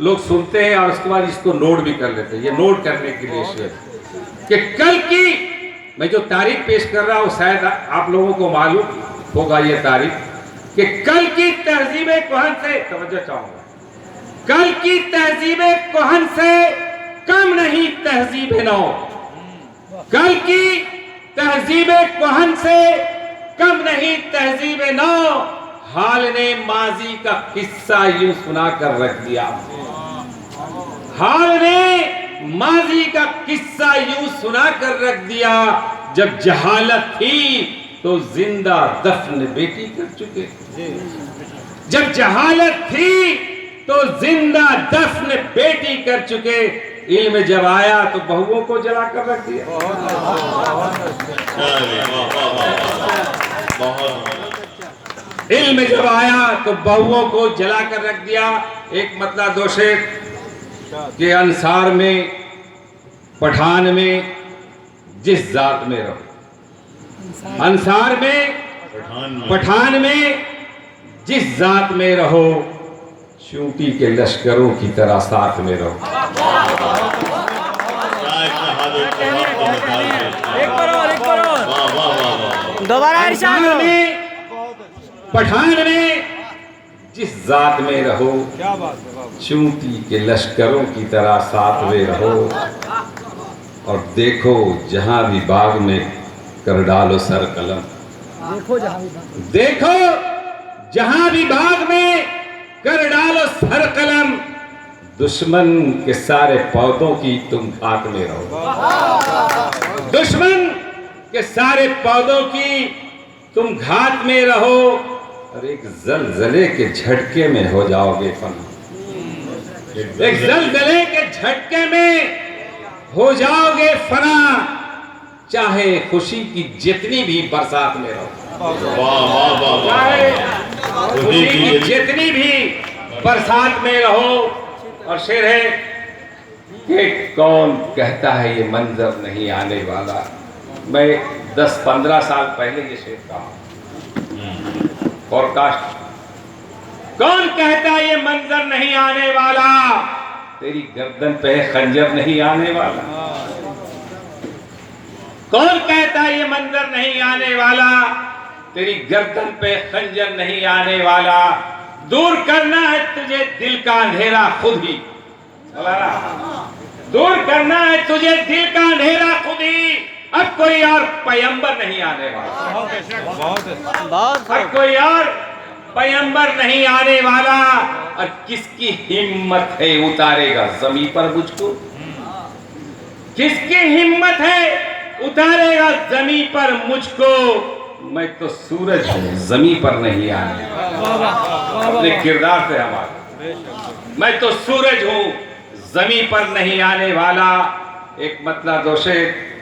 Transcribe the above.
लोग सुनते हैं और उसके बाद इसको नोट भी कर लेते हैं। ये नोट करने के लिए शेर कि कल की मैं जो तारीख पेश कर रहा हूं शायद आप लोगों को मालूम होगा ये तारीख कि कल की तहजीब कोहन से, तवज्जो चाहूंगा, कल की तहजीब कोहन से कम नहीं तहजीब नौ। कल की तहजीब कोहन से कम नहीं तहजीब नौ। हाल ने माजी का किस्सा यूं सुना कर रख दिया। हाल ने माजी का किस्सा यूं सुना कर रख दिया। जब जहालत थी तो जिंदा दफन बेटी कर चुके। जब जहालत थी तो जिंदा दफन बेटी कर चुके। इल्म जब आया तो बहुओं को जला कर रख दिया। इल्म जब आया तो बहुओं को जला कर रख दिया। एक मतलब दो शेर के अंसार में, पठान में, जिस जात में रहो, अंसार में, पठान में, जिस जात में रहो, चूंटी के लश्करों की तरह साथ में रहो। दोबारा अंसार में, पठान में, जिस जात में रहो, चूंटी के लश्करों की तरह साथ में रहो। और देखो जहां भी बाग में कर डालो सर कलम। देखो जहां भी बाग में कर डालो सर कलम। दुश्मन के सारे पौधों की तुम घात में रहो। दुश्मन के सारे पौधों की तुम घात में रहो। और एक जलजले के झटके में हो जाओगे फना। एक जलजले के झटके में हो जाओगे फना। चाहे खुशी की जितनी भी बरसात में रहो, चाहे खुशी की जितनी भी बरसात में रहो। और शेर है कि कौन कहता है ये मंजर नहीं आने वाला। मैं 10-15 साल पहले ये शेर कहा पॉडकास्ट। कौन कहता है ये मंजर नहीं आने वाला, तेरी गर्दन पे खंजर नहीं आने वाला। कौन कहता है ये मंजर नहीं आने वाला, तेरी गर्दन पे खंजर नहीं आने वाला। दूर करना है तुझे दिल का अंधेरा खुद ही। दूर करना है तुझे दिल का अंधेरा खुद ही। अब कोई और पैगंबर नहीं आने वाला। अब कोई और पैगंबर नहीं आने वाला। और किसकी हिम्मत है उतारेगा जमीन पर मुझको। किसकी हिम्मत है उतारेगा जमीन पर मुझको। मैं तो सूरज हूं जमीन पर नहीं आने वाला। अपने किरदार से हमारा मैं तो सूरज हूं जमीन पर नहीं आने वाला। एक मतलब दोषे